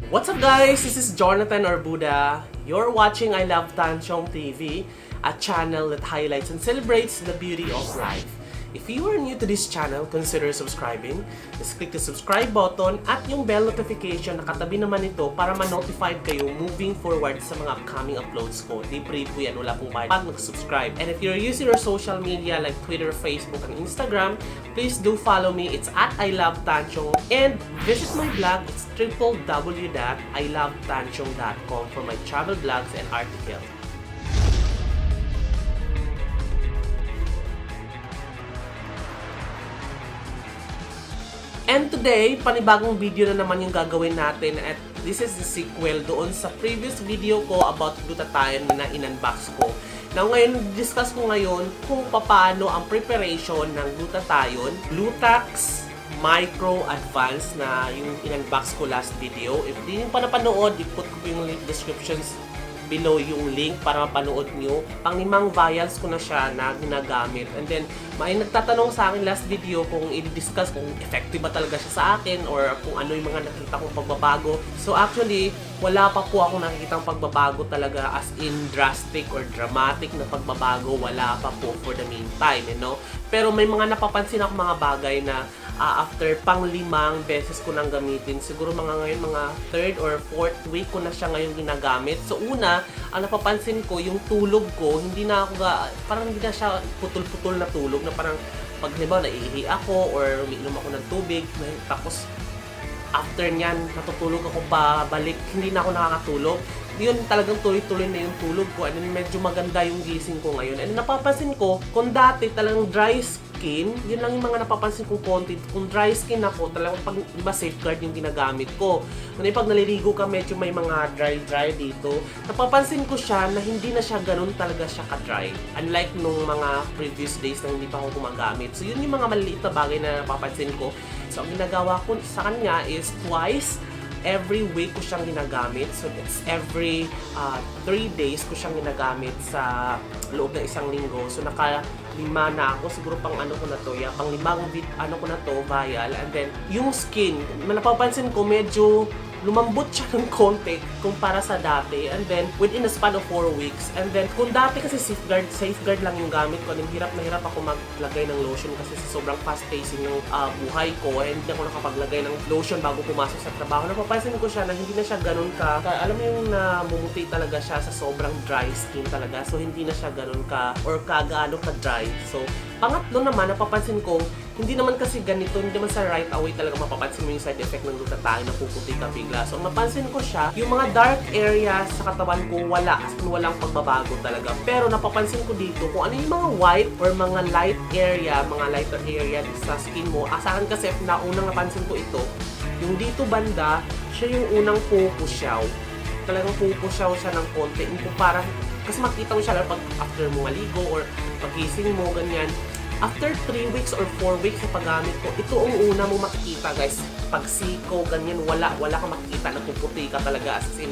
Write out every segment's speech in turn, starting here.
What's up guys? This is Jonathan Arbuda. You're watching I Love Tanchong TV, a channel that highlights and celebrates the beauty of life. If you are new to this channel, consider subscribing. Just click the subscribe button at yung bell notification na katabi naman ito para ma-notified kayo moving forward sa mga upcoming uploads ko. Libre po yan, wala pong bayad pag nag-subscribe. And if you're using your social media like Twitter, Facebook, and Instagram, please do follow me. It's at I Love Tanchong. And visit my blog. It's www.ilovetanchong.com for my travel blogs and articles. And today, panibagong video na naman yung gagawin natin at this is the sequel doon sa previous video ko about glutathione na in-unbox ko. Now ngayon, discuss ko ngayon kung paano ang preparation ng glutathione, Glutax Micro Advance na yung in-unbox ko last video. If di nyo pa napanood, i-put ko yung link descriptions below yung link para mapanood nyo. Pang-5 vials ko na siya na ginagamit. And then, may nagtatanong sa akin last video kung i-discuss kung effective ba talaga siya sa akin or kung ano yung mga nakita kong pagbabago. So actually, wala pa po akong nakikitang pagbabago talaga as in drastic or dramatic na pagbabago. Wala pa po for the meantime, you know? Pero may mga napapansin ako mga bagay na after pang 5 beses ko nang gamitin, siguro ngayon mga 3rd or 4th week ko na siya ngayon ginagamit. So una, ang napapansin ko, yung tulog ko, hindi na ako parang hindi na siya putol-putol na tulog na parang pag halimbawa naiihi ako or umiinom ako ng tubig, tapos after nyan, natutulog ako balik, hindi na ako nakakatulog. Yun, talagang tuloy-tuloy na yung tulog ko and medyo maganda yung gising ko ngayon. And napapansin ko, kung dati talagang dry skin, yun lang yung mga napapansin kong content. Kung dry skin ako, talagang pag iba safeguard yung ginagamit ko. Kung pag naliligo ka, medyo may mga dry dito. Napapansin ko siya na hindi na siya ganun talaga siya ka-dry. Unlike nung mga previous days na hindi pa ako gumagamit. So yun yung mga maliliit na bagay na napapansin ko. So ang ginagawa ko sa kanya is twice every week ko siyang ginagamit. So that's every 3 days ko siyang ginagamit sa loob ng 1 linggo. So naka 5 na ako, siguro pang ano ko na to, pang 5 ano ko na to, vial. And then yung skin, napapansin ko medyo lumambot siya ng konti kumpara sa dati. And then within a span of 4 weeks. And then kung dati kasi safeguard lang yung gamit ko, hirap na hirap ako maglagay ng lotion kasi sa sobrang fast pacing ng buhay ko, and hindi ako nakapaglagay ng lotion bago pumasok sa trabaho. Napapansin ko siya na hindi na siya ganun alam mo yung namumuti talaga siya sa sobrang dry skin talaga. So hindi na siya ganun or gaano ka dry. So pangatlo naman, napapansin ko, hindi naman kasi ganito, hindi naman sa right away talaga mapapansin mo yung side effect ng glutathione na puputi ka bigla. So napansin ko siya, yung mga dark area sa katawan ko wala, as in walang pagbabago talaga. Pero napapansin ko dito kung ano yung mga white or mga light area, mga lighter area sa skin mo. Sa akin kasi na unang napansin ko ito, yung dito banda, siya yung unang pupusyaw. Talagang pupusyaw siya ng konti. Para, kasi makita mo siya pag after mo maligo or pagising mo, ganyan. After 3 weeks or 4 weeks sa paggamit ko, ito ang una mo makikita guys. Pag siko, ganyan, wala kang makikita, nagpuputi ka talaga as in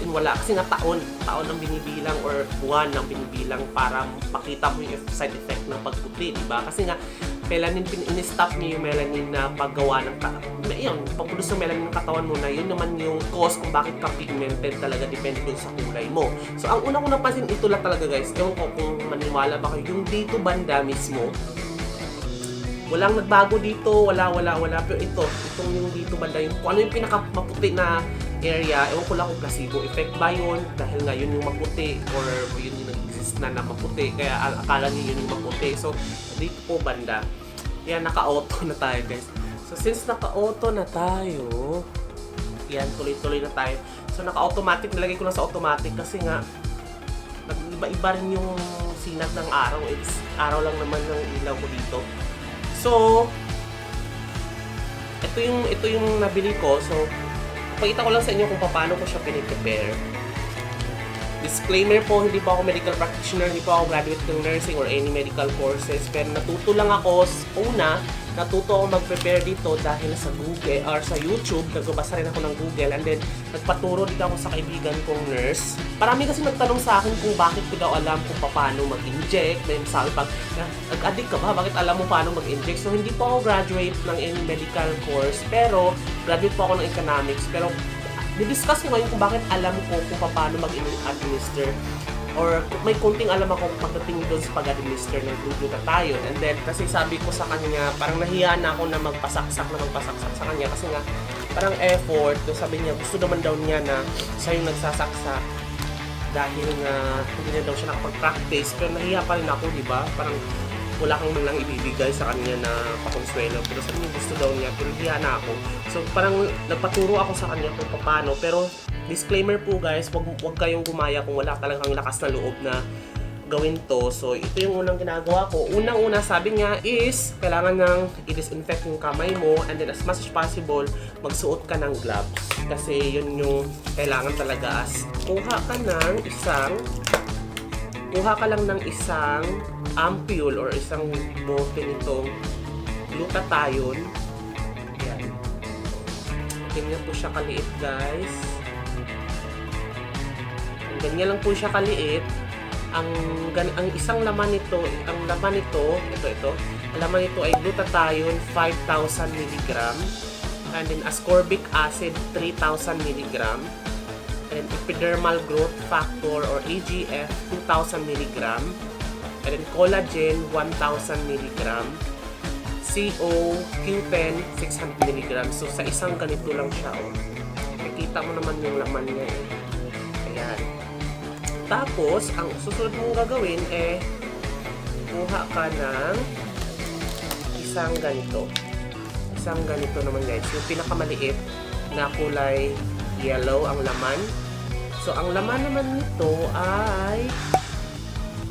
wala. Kasi nga taon ang binibilang or buwan ang binibilang para makita mo yung side effect ng pagputi, diba? Kasi nga, melanin, in-stop niyo yung melanin na paggawa ng pag-produce ng melanin ng katawan mo na yun naman yung cause kung bakit ka pigmented talaga, depende dun sa kulay mo. So ang una ko napansin, ito lang talaga guys, ewan ko kung maniwala ba kayo, yung dito banda mismo, walang nagbago dito, wala, pero itong yung dito banda, yung kung ano yung pinaka-maputi na area, ewan ko lang kung placebo effect ba yun, dahil nga yun yung maputi or yun yung nag-exist na maputi, kaya akala niyo yun yung maputi. So dito po banda, yan, naka-auto na tayo guys. So since naka-auto na tayo, yan, tuloy-tuloy na tayo. So naka-automatic, nilagay ko lang sa automatic kasi nga nag-iba-iba rin yung sinag ng araw. It's araw lang naman ng ilaw ko dito. So ito yung nabili ko. So pakita ko lang sa inyo kung paano ko siya piniprepare. Disclaimer po, hindi po ako medical practitioner, hindi po ako graduate ng nursing or any medical courses, pero natuto lang ako natuto ako mag-prepare dito dahil sa Google or sa YouTube, nagbabasa rin ako ng Google, and then nagpaturo dito ako sa kaibigan kong nurse. Marami kasi nagtanong sa akin kung bakit ko daw alam kung paano mag-inject. Then sabi pag nag-addict ka ba, bakit alam mo paano mag-inject? So hindi po ako graduate ng any medical course, pero graduate po ako ng economics. Pero didiscuss ko ngayon kung bakit alam ko kung paano mag-administer or may konting alam ako pagdating doon sa pag-administer ng glutathione. And then, kasi sabi ko sa kanya, parang nahiya na ako na magpasaksak sa kanya kasi nga, parang effort. Sabi niya, gusto naman daw niya na siya yung nagsasaksak dahil nga hindi na daw siya nakapag-practice. Pero nahiya pa rin ako, di ba? Parang wala kang man lang ibibigay sa kanya na pakonsuelo. Pero sabi niya, gusto daw niya, pero nahiya na ako. So, parang nagpaturo ako sa kanya kung paano. Pero, disclaimer po guys, wag kayong gumaya kung wala talagang lakas na loob na gawin to. So, ito yung unang ginagawa ko. Unang-una, sabi niya is, kailangan nang i-disinfect yung kamay mo and then as much as possible, magsuot ka ng gloves. Kasi yun yung kailangan talaga as kuha ka lang ng isang ampule or isang bote nitong glutathione. Ayan. Ganyan po siya kaliit guys. Ganyan lang po siya kaliit. Ang isang laman nito, ito, ang laman nito ay glutathione 5,000 mg and then ascorbic acid 3,000 mg and epidermal growth factor or EGF 2,000 mg and then collagen 1,000 mg, CoQ10 600 mg. So sa isang ganito lang siya, oh. Makikita mo naman yung laman niya, eh. Ayan. Tapos, ang susunod mong gagawin kuha ka ng isang ganito. Isang ganito naman guys. Yung pinakamaliit na kulay yellow ang laman. So, ang laman naman nito ay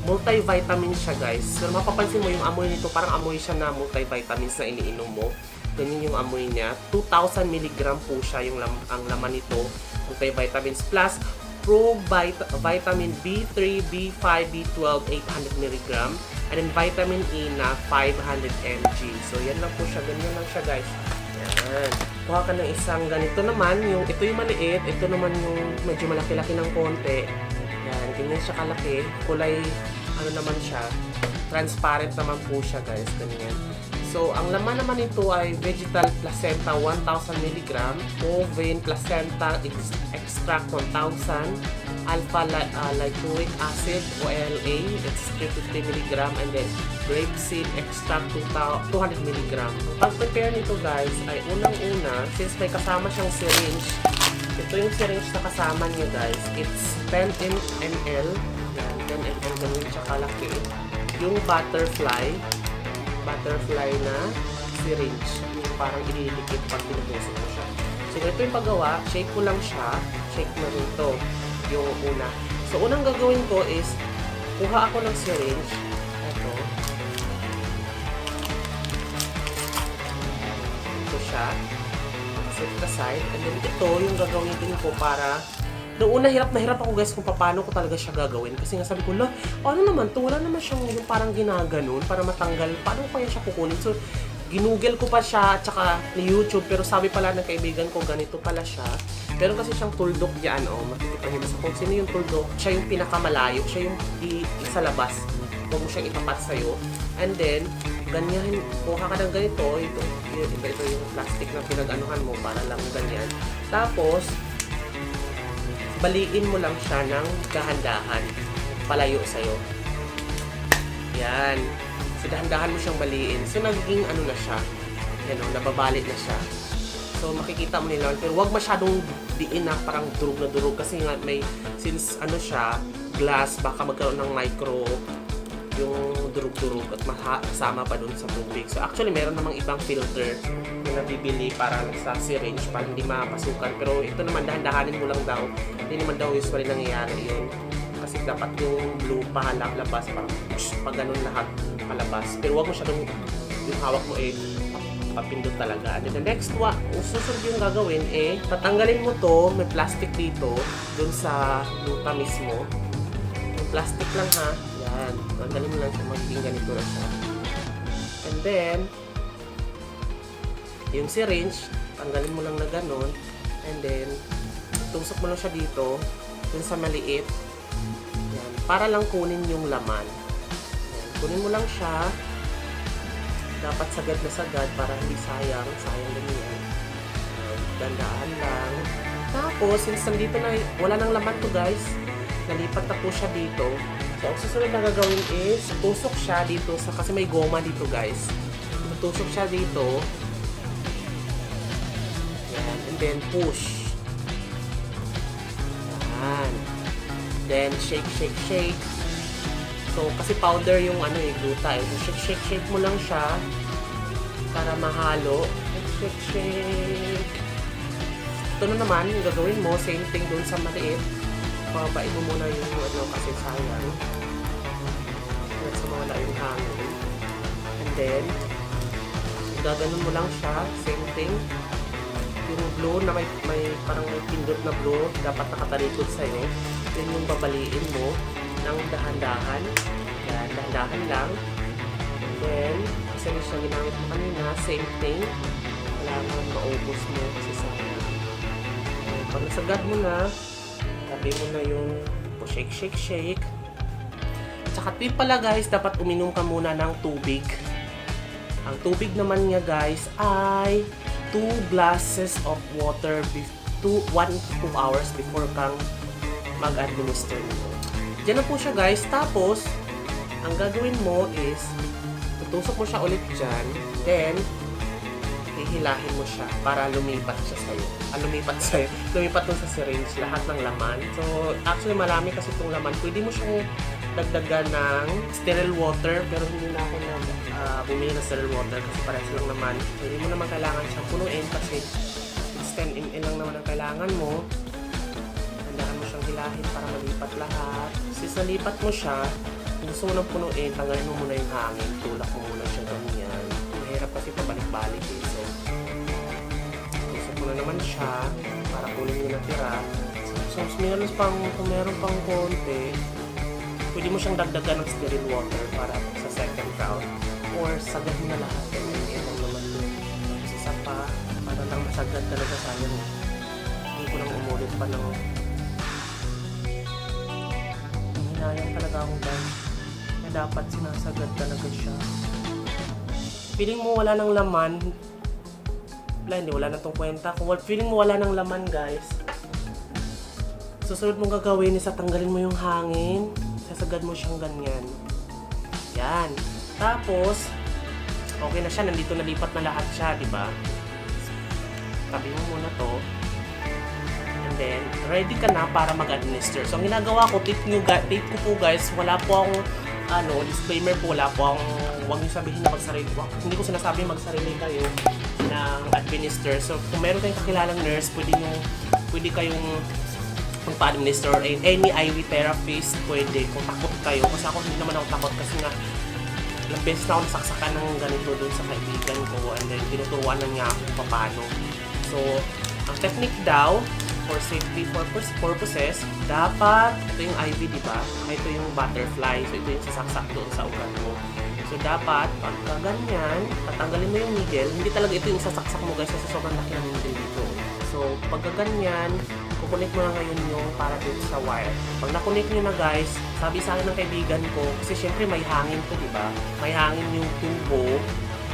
multivitamin siya guys. So, mapapansin mo yung amoy nito, parang amoy siya na multivitamins na iniinom mo. Ganyan yung amoy niya. 2,000 mg po siya ang laman nito. Multivitamins plus vitamin B3, B5, B12, 800 mg and then vitamin E na 500 mg. So, yan lang po siya. Ganyan lang siya, guys. Yan. Kuha ka ng isang ganito naman. Ito yung maliit. Ito naman yung medyo malaki-laki ng konti. Yan. Ganyan siya kalaki. Kulay, ano naman siya. Transparent naman po siya, guys. Ganyan. So, ang laman naman nito ay vegetal placenta 1,000 mg, bovine placenta extract 1,000, alpha lipoic acid OLA, it's 350 mg, and then grapeseed extract 200 mg. Ang pag-prepare nito guys ay unang-una, since may kasama siyang syringe, ito yung syringe na kasama niya guys, it's 10 ml, yan, 10 ml ganun siya kalaki. Yung butterfly na syringe, yung parang ililikit pag pinutusok mo siya. So, ito yung paggawa, shake ko lang siya, shake na rito yung una. So, unang gagawin ko is, kuha ako ng syringe, ito siya, set aside, and then ito yung gagawin din ko para, noong una, hirap na hirap ako guys kung paano ko talaga siya gagawin. Kasi nga sabi ko, ano naman to? Wala naman siyang yung parang ginaganon para matanggal. Paano ko kaya siya kukunin? So, ginugel ko pa siya at saka ni YouTube. Pero sabi pala ng kaibigan ko, ganito pala siya. Pero kasi siyang tuldok dyan, oh. Makikita niyo sa kung sino yung tuldok. Siya yung pinakamalayo. Siya yung sa labas. Huwag mo siyang itapat sa'yo. And then, ganyan, kuha ka ng ganito. Ito yung plastic na pinag-anuhan mo para lang ganyan. Tapos, baliin mo lang siya ng dahan-dahan, palayo sa'yo. Yan. So, dahan-dahan mo siyang baliin. So, nagiging ano na siya. Yan o, nababalik na siya. So, makikita mo nila. Pero huwag masyadong diin na parang durog na durog. Kasi nga since ano siya, glass, baka magkaroon ng micro yung durug-durug at kasama pa dun sa tubig. So, actually, meron namang ibang filter na nabibili para sa syringe para hindi mapasukan. Pero ito naman, dahan-dahanin mo lang daw. Hindi naman daw usually nangyayari yun. Kasi dapat yung blue palabas, parang pag ganun lahat palabas. Pero huwag mo siya yung hawak mo papindot talaga. And then the next one, susunod yung gagawin tatanggalin mo to, may plastic dito, dun sa lupa mismo. Yung plastic lang ha. Yan. Tanggalin mo lang siya, magiging ganito na siya. And then, yung syringe, tanggalin mo lang na ganun. And then, tusok mo lang siya dito, dun sa maliit. Yan. Para lang kunin yung laman. Yan. Kunin mo lang siya. Dapat sagad na sagad para hindi sayang. Sayang lang yan. Dandaan lang. Tapos, since nandito na, wala nang laman to guys, nalipat na po siya dito. So, ang susunod na gagawin is, tusok siya dito, kasi may goma dito guys. Tusok siya dito. Yan, and then push. Yan. Then, shake, shake, shake. So, kasi powder yung gluta. So, shake, shake, shake mo lang siya para mahalo. Shake, shake. Ito na naman, yung gagawin mo, same thing dun sa maliit. Pababain mo muna yung kasi sayang. At sa mawala yung hangin. And then, gaganon mo lang siya, same thing. Yung blue na may parang may pindot na blue, dapat nakatalikod sa'yo. Then yung babaliin mo ng dahan-dahan. Yan, dahan-dahan lang. And then, isa na siya ginamit mo kanina, same thing. Kailangan maubos mo kasi sayang. Pag nasagad mo na, tabi mo na yung shake, shake, shake. Tsaka tip pala guys, dapat uminom ka muna ng tubig. Ang tubig naman niya guys ay 2 glasses of water 1 to 2 hours before kang mag-administer nito. Diyan na po siya guys. Tapos, ang gagawin mo is, tutusok mo siya ulit dyan. Then, hihilahin mo siya para lumipat siya sa'yo. Lumipat dun sa syringe, lahat ng laman. So, actually marami kasi itong laman. Pwede mo siyang dagdagan ng sterile water, pero hindi na ako bumili ng sterile water kasi parehas lang naman. So, hindi mo naman kailangan siyang punuin kasi it's 10 ml lang naman ang kailangan mo. Handaan mo siyang hilahin para malipat lahat. Since nalipat mo siya, kung gusto mo nang punuin, tanggalin mo muna yung hangin. Tulak mo muna siya ganyan. Mahirap kasi pabalik-balik eh. So, na naman siya para kunin yung natira. So, kung meron pang konti, pwede mo siyang dagdagan ng sterile water para sa second round. Or sagad mo na lahat. Yan lang naman yun. Tapos isa pa, para lang masagad talaga sayang. Hindi ko lang umulit pa ng hinayang talaga akong guys. Na dapat sinasagad talaga siya. Feeling mo wala ng laman, wala na tong kwenta. Kung feeling mo wala ng laman guys, susunod mong gagawin is tanggalin mo yung hangin, sasagad mo siyang ganyan. Yan. Tapos, okay na siya, nandito nalipat na lahat siya, di ba? Tabi mo muna to. And then, ready ka na para mag-administer. So, ang ginagawa ko, tip ko po guys, wala po akong disclaimer po, wala po akong, huwag niyo sabihin na magsarili. Hindi ko sinasabi magsarili kayo ng administer. So, kung meron kayong kakilalang nurse, pwede kayong magpa-administer or any IV therapist, pwede. Kung takot kayo, kasi ako hindi naman ako takot kasi nga ilang beses na ako nasaksakan ng ganito doon sa kaibigan ko and then tinuturuan na niya ako kung paano. So, ang technique daw, for safety purposes, dapat, ito yung IV, di ba? Ito yung butterfly. So, ito yung sasaksak doon sa ugat mo. So, dapat, pagka ganyan, tatanggalin mo yung needle. Hindi talaga ito yung sasaksak mo guys kasi sobrang laki ng needle dito. So, pagka ganyan, kukunik mo na ngayon yung para dito sa wire. Pag nakunik nyo na guys, sabi sa akin ng kaibigan ko, kasi syempre may hangin to, di ba? May hangin yung tubo,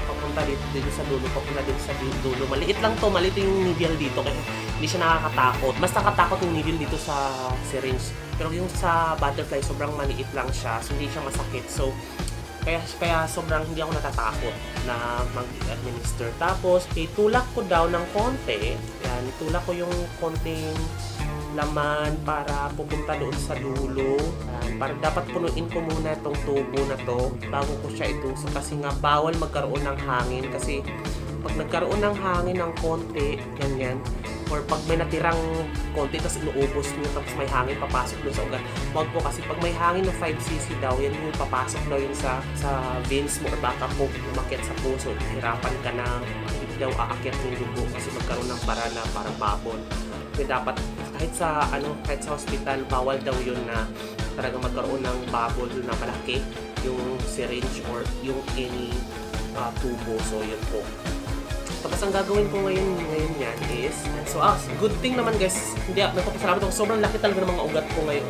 papunta dito sa dulo, papunta dito sa dulo. Maliit lang to, maliit yung needle dito, kaya hindi siya nakakatakot. Mas nakatakot yung needle dito sa syringe. Pero yung sa butterfly, sobrang maliit lang siya, so hindi siya masakit. So, kaya sobrang hindi ako natatakot na mag-administer. Tapos, itulak ko daw ng konti. Yan, itulak ko yung konting laman para pupunta doon sa dulo. Yan, para dapat punuin ko muna itong tubo na to bago ko siya itusok. Kasi nga, bawal magkaroon ng hangin. Kasi pag nagkaroon ng hangin ng konti, ganyan, or pag may natirang konti tapos inuubos nyo tapos may hangin papasok doon sa ugat. Huwag po kasi pag may hangin ng 5cc daw, yan yung papasok daw yun sa veins mo or baka po umakyat sa puso. Hirapan ka na, hindi daw aakyat yung dugo kasi magkaroon ng para na parang babon. Kaya dapat kahit sa hospital, bawal daw yun na talaga magkaroon ng bubble na malaki yung syringe or yung any tubo. So yun po. Tapos ang gagawin ko ngayon yan is, so good thing naman guys, hindi nagpapasalamat ako, sobrang laki talaga ng mga ugat ko ngayon,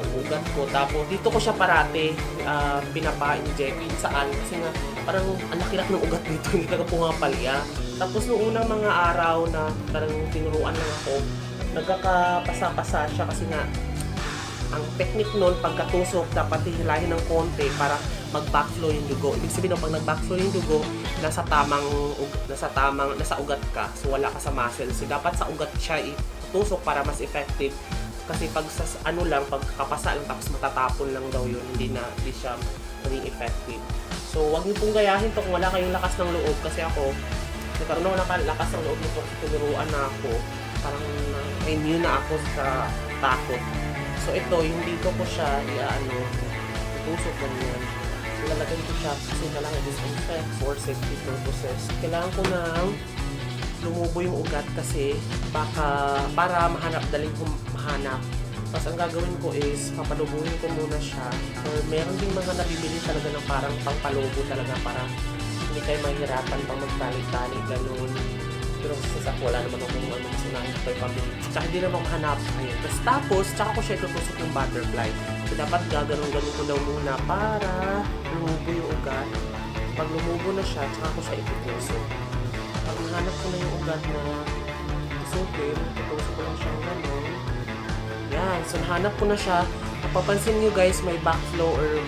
tapos dito ko siya parati pinapa-inject, saan, kasi nga parang ang laki-laki ng ugat dito, hindi talaga pumapalya. Tapos noong unang mga araw na parang tinuruan lang ako, nagkakapasa-pasa siya kasi nga ang technique nun, pagkatusok, dapat hihilahin ng konti para mag-backflow yung dugo. Ibig sabihin pag nag-backflow yung dugo, nasa ugat ka. So wala ka sa muscles. So dapat sa ugat siya itusok para mas effective. Kasi pag sa pag kapasa lang tapos matatapon lang daw yun, hindi siya maging effective. So wag niyo pong gayahin to kung wala kayong lakas ng loob. Kasi ako, nagkaroon ako ng lakas ng loob nito. Tinuruan na ako. Parang immune na ako sa takot. So ito, yung dito ko siya, itusok ganyan. So lalagay ko siya kasi kailangan disinfect for safety purposes. Kailangan ko nang lumubo yung ugat kasi para daling mahanap. Tapos ang gagawin ko is, papalubuhin ko muna siya. Or meron ding mga nabibili talaga ng parang pangpalubo talaga para hindi kayo mahirapan pang magtali-tali, ganun. Pero sa wala naman akong sinahin ko yung pambili. Tsaka hindi naman mahanap. Ayun. Tapos, tsaka ko siya itutusok ng butterfly. So, dapat gaganong-ganon ko daw muna para lumubo yung ugat. Pag lumubo na siya, tsaka ko siya itutusok. Pag nahanap ko na yung ugat na tusukin, itutusok ko lang siyang ganon. Yan. So, nahanap ko na siya. Napapansin nyo guys, may backflow or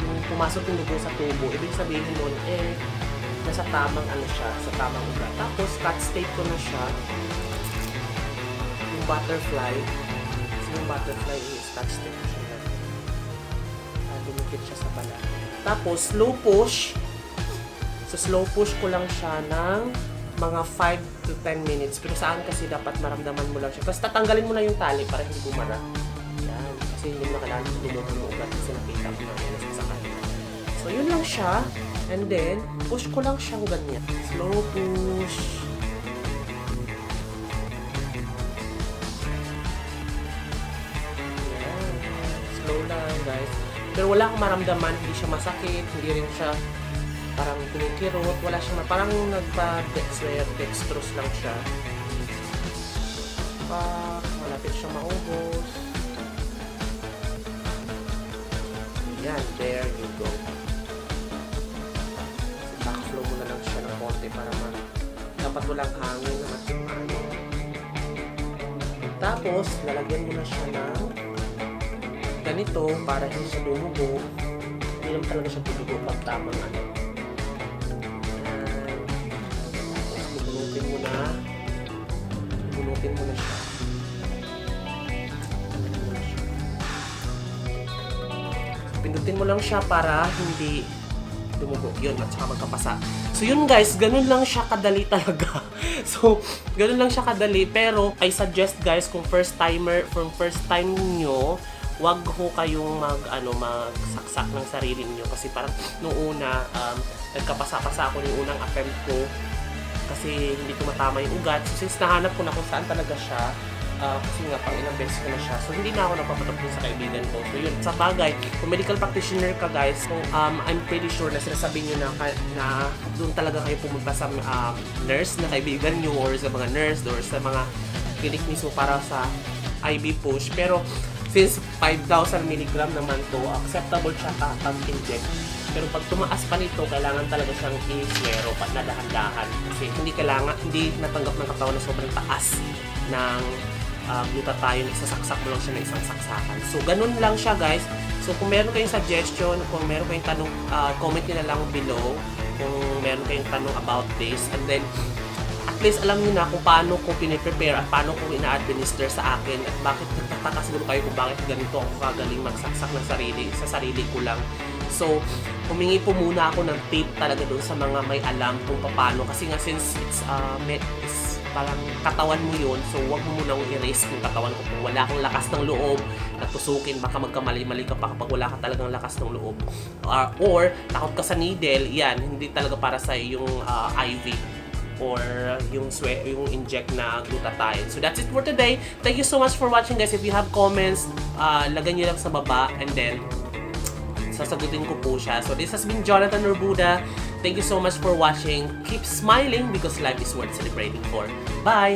yung pumasok yung dugo sa tubo. Ibig sabihin nun, nasa tamang siya, sa tamang ugat. Tapos, cut tape ko na siya. Yung butterfly. So, yung butterfly is cut tape ko siya. Dumikit siya sa balat. Tapos, slow push. So, slow push ko lang siya ng mga 5 to 10 minutes. Pero saan kasi dapat maramdaman mo lang siya. Tapos, tatanggalin mo na yung tali para hindi gumara. Yan. Kasi hindi mo na kailangan lumubo yung ugat kasi nakita ko na yan sa kanila. So, yun lang siya. And then, push ko lang siyang ganyan. Slow push. Yan. Slow lang, guys. Pero wala akong maramdaman. Hindi siya masakit. Hindi rin siya parang kumikirot. Wala siyang parang nagpa-dextrose lang siya. Malapit siyang maubos. Yan. There you go. Backflow mo na lang siya ng konti para dapat walang hangin na matimano. Tapos, lalagyan mo na siya ng ganito para hindi siya dumugo. Hindi naman talaga siya dumugo pag tamang Tapos, bubunutin mo na siya. Pindutin mo lang siya para hindi dumugo. Yun, at saka magkapasa. So yun guys, ganun lang siya kadali talaga. So, ganun lang siya kadali. Pero, I suggest guys, kung first time nyo, wag ho kayong magsaksak ng sarili nyo. Kasi parang nung una, nagkapasa-pasa ako yung unang attempt ko. Kasi hindi ko matama yung ugat. So, since nahanap ko na kung saan talaga siya, kasi nga pang ilang beses ko na siya. So, hindi na ako nagpapatok sa kaibigan ko. So, yun. Sa bagay, kung medical practitioner ka guys, so, I'm pretty sure na sinasabi nyo na doon talaga kayo pumunta sa nurse na kaibigan nyo or sa mga nurse or sa mga clinic mismo para sa IV push. Pero, since 5,000 mg naman to, acceptable siya pag-inject. Pero pag tumaas pa nito, kailangan talaga siyang i-swero na dahan-dahan. Kasi hindi natanggap ng katawan na sobrang taas ng glutathione, isasaksak mo lang siya ng isang saksakan. So, ganun lang siya guys. So, kung meron kayong suggestion, kung meron kayong tanong, comment nyo na lang below kung meron kayong tanong about this. And then, at least alam niyo na kung paano ko piniprepare at paano ko ina-administer sa akin at bakit nagtataka siguro kayo kung bakit ganito ako kagaling magsaksak ng sa sarili ko lang. So, humingi po muna ako ng tip talaga doon sa mga may alam kung paano. Kasi nga since it's parang katawan mo yun, so wag mo munang i-erase yung katawan ko. Kung wala kang lakas ng loob na tusukin, baka magkamali-mali ka pa kapag wala ka talagang lakas ng loob. Or takot ka sa needle, yan, hindi talaga para sa yung IV or yung inject na glutathione. So that's it for today. Thank you so much for watching guys. If you have comments, lagay nyo lang sa baba and then sasagutin ko po siya. So this has been Jonathan Norbuda. Thank you so much for watching. Keep smiling because life is worth celebrating for. Bye!